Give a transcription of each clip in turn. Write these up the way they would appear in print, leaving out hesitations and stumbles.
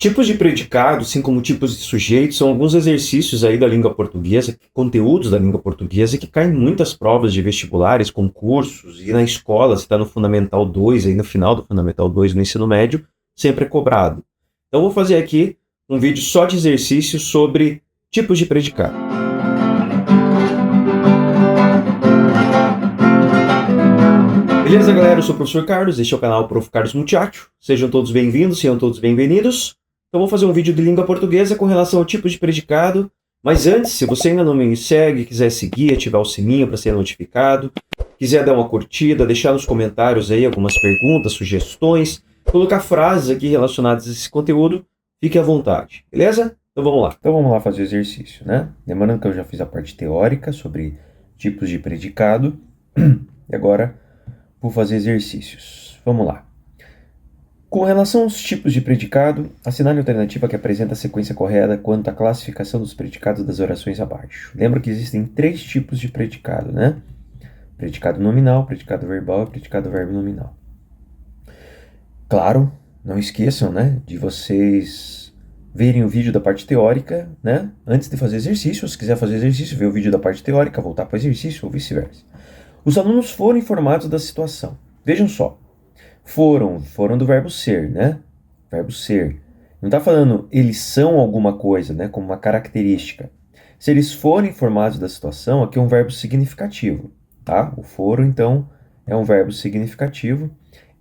Tipos de predicado, assim como tipos de sujeito, são alguns exercícios aí da língua portuguesa, conteúdos da língua portuguesa que caem em muitas provas de vestibulares, concursos e na escola, se está no Fundamental 2, aí no final do Fundamental 2 no ensino médio, sempre é cobrado. Então vou fazer aqui um vídeo só de exercícios sobre tipos de predicado. Beleza, galera? Eu sou o professor Carlos, este é o canal Prof. Carlos Muchacho. Sejam todos bem-vindos, sejam todos bem-vindos. Então vou fazer um vídeo de língua portuguesa com relação ao tipo de predicado. Mas antes, se você ainda não me segue, quiser seguir, ativar o sininho para ser notificado, quiser dar uma curtida, deixar nos comentários aí algumas perguntas, sugestões, colocar frases aqui relacionadas a esse conteúdo, fique à vontade, beleza? Então vamos lá. Então vamos lá fazer o exercício, né? Lembrando que eu já fiz a parte teórica sobre tipos de predicado. E agora vou fazer exercícios. Vamos lá. Com relação aos tipos de predicado, assinale a alternativa que apresenta a sequência correta quanto à classificação dos predicados das orações abaixo. Lembra que existem 3 tipos de predicado, né? Predicado nominal, predicado verbal e predicado verbo nominal. Claro, não esqueçam, né, de vocês verem o vídeo da parte teórica, né? Antes de fazer exercício, se quiser fazer exercício, ver o vídeo da parte teórica, voltar para o exercício ou vice-versa. Os alunos foram informados da situação. Vejam só. Foram do verbo ser, né? Verbo ser. Não está falando eles são alguma coisa, né? Como uma característica. Se eles forem informados da situação, aqui é um verbo significativo, tá? O foram, então, é um verbo significativo.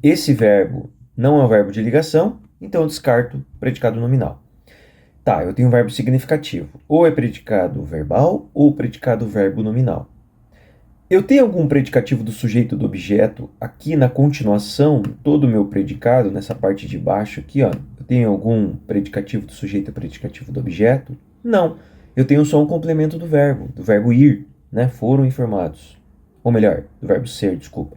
Esse verbo não é um verbo de ligação, então eu descarto o predicado nominal. Tá, eu tenho um verbo significativo. Ou é predicado verbal ou predicado verbo nominal. Eu tenho algum predicativo do sujeito do objeto aqui na continuação, todo o meu predicado, nessa parte de baixo aqui, ó. Eu tenho algum predicativo do sujeito e predicativo do objeto? Não. Eu tenho só um complemento do verbo ir, né? Foram informados. Ou melhor, do verbo ser, desculpa.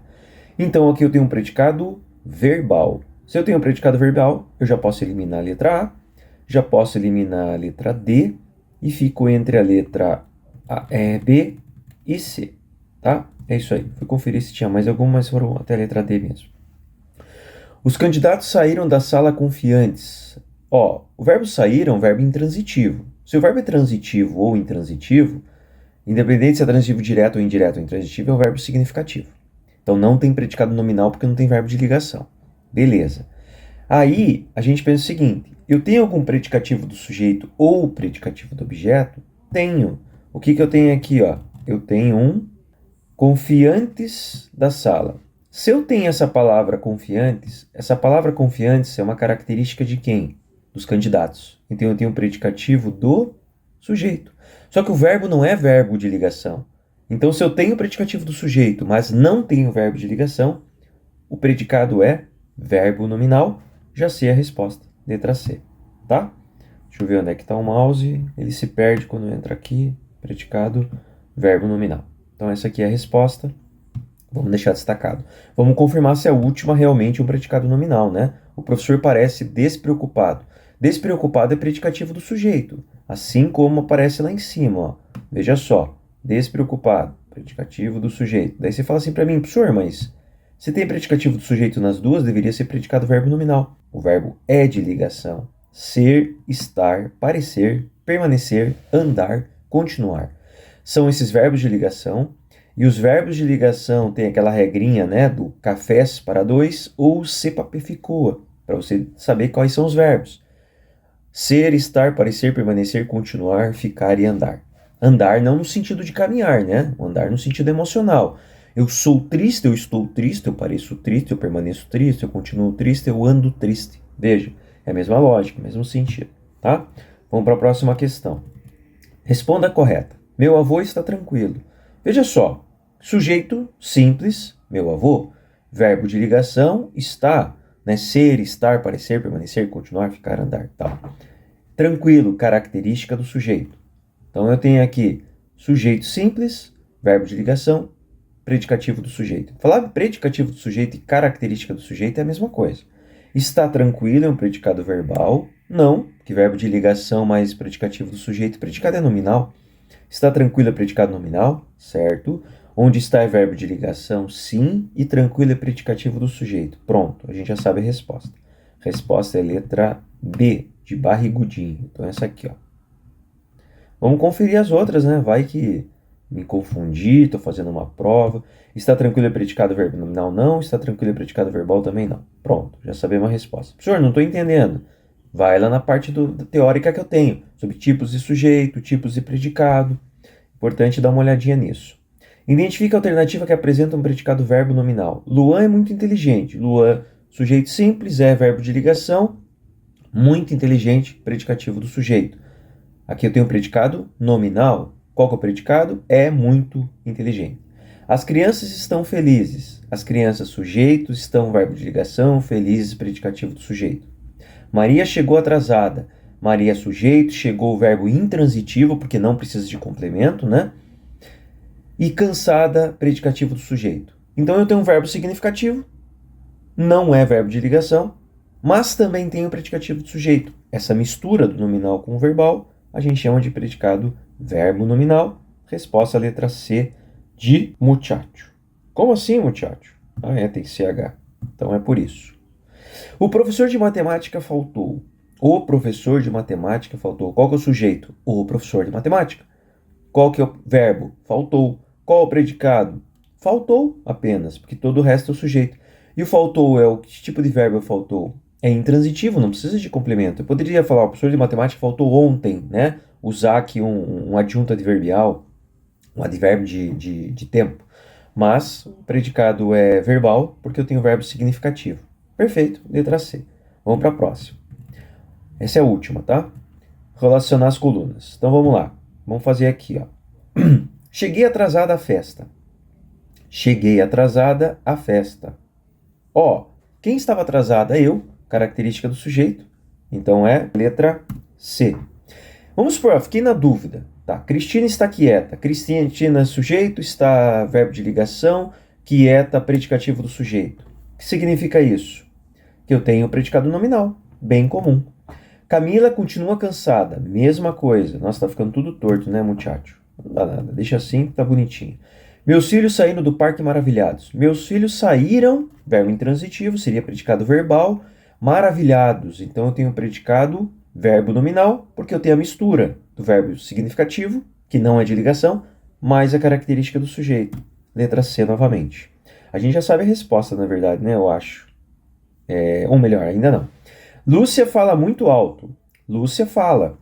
Então aqui eu tenho um predicado verbal. Se eu tenho um predicado verbal, eu já posso eliminar a letra A, já posso eliminar a letra D e fico entre a letra B e C. Tá? É isso aí. Fui conferir se tinha mais alguma, mas foram até a letra D mesmo. Os candidatos saíram da sala confiantes. Ó, o verbo sair é um verbo intransitivo. Se o verbo é transitivo ou intransitivo, independente se é transitivo direto ou indireto ou intransitivo, é um verbo significativo. Então não tem predicado nominal porque não tem verbo de ligação. Beleza. Aí a gente pensa o seguinte: eu tenho algum predicativo do sujeito ou predicativo do objeto? Tenho. O que eu tenho aqui, ó? Eu tenho um confiantes da sala. Se eu tenho essa palavra confiantes é uma característica de quem? Dos candidatos. Então eu tenho um predicativo do sujeito. Só que o verbo não é verbo de ligação. Então se eu tenho o predicativo do sujeito, mas não tenho verbo de ligação, o predicado é verbo nominal. Já sei a resposta. Letra C. Tá? Deixa eu ver onde é que está o mouse. Ele se perde quando entra aqui. Predicado verbo nominal. Então essa aqui é a resposta, vamos deixar destacado. Vamos confirmar se a última realmente é um predicado nominal, né? O professor parece despreocupado. Despreocupado é predicativo do sujeito, assim como aparece lá em cima, ó. Veja só, despreocupado, predicativo do sujeito. Daí você fala assim para mim, professor, mas se tem predicativo do sujeito nas duas, deveria ser predicado verbo nominal. O verbo é de ligação. Ser, estar, parecer, permanecer, andar, continuar. São esses verbos de ligação, e os verbos de ligação tem aquela regrinha, né, do cafés para dois ou se para ficou, para você saber quais são os verbos. Ser, estar, parecer, permanecer, continuar, ficar e andar. Andar não no sentido de caminhar, né? Andar no sentido emocional. Eu sou triste, eu estou triste, eu pareço triste, eu permaneço triste, eu continuo triste, eu ando triste. Veja, é a mesma lógica, o mesmo sentido, tá? Vamos para a próxima questão. Responda a correta. Meu avô está tranquilo. Veja só, sujeito simples, meu avô, verbo de ligação, está, né? Ser, estar, parecer, permanecer, continuar, ficar, andar, tal. Tranquilo, característica do sujeito. Então eu tenho aqui sujeito simples, verbo de ligação, predicativo do sujeito. Falar predicativo do sujeito e característica do sujeito é a mesma coisa. Está tranquilo é um predicado verbal, não, que verbo de ligação mais predicativo do sujeito, predicado é nominal. Está tranquilo é predicado nominal, certo? Onde está é verbo de ligação, sim, e tranquilo é predicativo do sujeito. Pronto, a gente já sabe a resposta. Resposta é letra B, de barrigudinho. Então essa aqui, ó. Vamos conferir as outras, né? Vai que me confundi, estou fazendo uma prova. Está tranquilo é predicado verbo nominal? Não. Está tranquilo é predicado verbal? Também não. Pronto, já sabemos a resposta. Professor, não estou entendendo. Vai lá na parte da teórica que eu tenho, sobre tipos de sujeito, tipos de predicado. Importante dar uma olhadinha nisso. Identifica a alternativa que apresenta um predicado verbo nominal. Luan é muito inteligente. Luan, sujeito simples, é verbo de ligação. Muito inteligente, predicativo do sujeito. Aqui eu tenho o predicado nominal. Qual que é o predicado? É muito inteligente. As crianças estão felizes. As crianças, sujeito, estão, verbo de ligação, felizes, predicativo do sujeito. Maria chegou atrasada. Maria, sujeito, chegou o verbo intransitivo, porque não precisa de complemento, né? E cansada, predicativo do sujeito. Então eu tenho um verbo significativo, não é verbo de ligação, mas também tem o predicativo do sujeito. Essa mistura do nominal com o verbal a gente chama de predicado verbo nominal. Resposta a letra C, de muchacho. Como assim, muchacho? Ah, tem CH. Então é por isso. O professor de matemática faltou. O professor de matemática faltou. Qual que é o sujeito? O professor de matemática. Qual que é o verbo? Faltou. Qual é o predicado? Faltou apenas, porque todo o resto é o sujeito. E o faltou é o que tipo de verbo faltou? É intransitivo, não precisa de complemento. Eu poderia falar, o professor de matemática faltou ontem, né? Usar aqui um adjunto adverbial, um advérbio de tempo. Mas o predicado é verbal, porque eu tenho verbo significativo. Perfeito, letra C. Vamos para a próxima. Essa é a última, tá? Relacionar as colunas. Então vamos lá. Vamos fazer aqui, ó. Cheguei atrasada à festa. Cheguei atrasada à festa. Ó, quem estava atrasada? Eu. Característica do sujeito. Então é letra C. Vamos supor, fiquei na dúvida. Tá, Cristina está quieta. Cristina, sujeito, está verbo de ligação, quieta, predicativo do sujeito. O que significa isso? Que eu tenho o predicado nominal, bem comum. Camila continua cansada, mesma coisa. Nossa, tá ficando tudo torto, né, muchacho? Não dá nada, deixa assim que tá bonitinho. Meus filhos saíram do parque maravilhados. Meus filhos saíram, verbo intransitivo, seria predicado verbal, maravilhados. Então eu tenho o predicado verbo nominal, porque eu tenho a mistura do verbo significativo, que não é de ligação, mais a característica do sujeito. Letra C novamente. A gente já sabe a resposta, na verdade, né, eu acho. Ou melhor, ainda não. Lúcia fala muito alto. Lúcia fala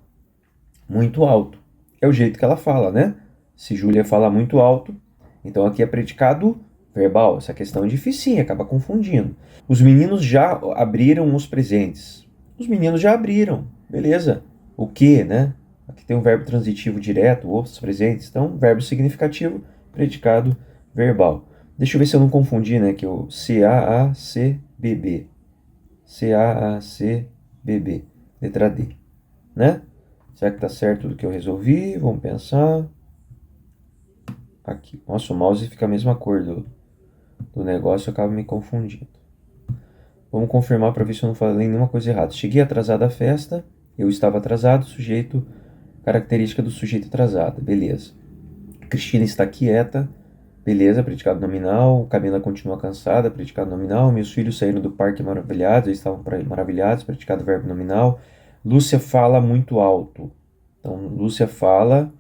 muito alto. É o jeito que ela fala, né? Se Júlia fala muito alto, então aqui é predicado verbal. Essa questão é dificinha, acaba confundindo. Os meninos já abriram os presentes. Os meninos já abriram, beleza. O que, né? Aqui tem um verbo transitivo direto, os presentes. Então, verbo significativo, predicado verbal. Deixa eu ver se eu não confundi, né? Que é o C-A-A-C-B-B. C-A-A-C-B-B. Letra D, né? Será que tá certo tudo que eu resolvi? Vamos pensar. Aqui. Nossa, o mouse fica a mesma cor do negócio, eu acabo me confundindo. Vamos confirmar para ver se eu não falei nenhuma coisa errada. Cheguei atrasado à festa, eu estava atrasado, sujeito, característica do sujeito atrasado, beleza. Cristina está quieta, beleza, predicado nominal. Camila continua cansada, predicado nominal. Meus filhos saíram do parque maravilhados, eles estavam maravilhados, predicado verbo nominal. Lúcia fala muito alto. Então, Lúcia fala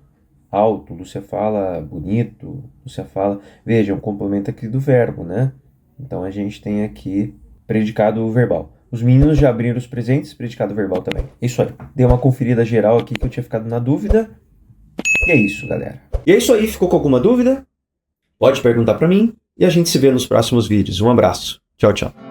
alto, Lúcia fala bonito, Lúcia fala... Veja, um complemento aqui do verbo, né? Então, a gente tem aqui predicado verbal. Os meninos já abriram os presentes, predicado verbal também. Isso aí. Dei uma conferida geral aqui que eu tinha ficado na dúvida. E é isso, galera. E é isso aí. Ficou com alguma dúvida? Pode perguntar para mim. E a gente se vê nos próximos vídeos. Um abraço. Tchau, tchau.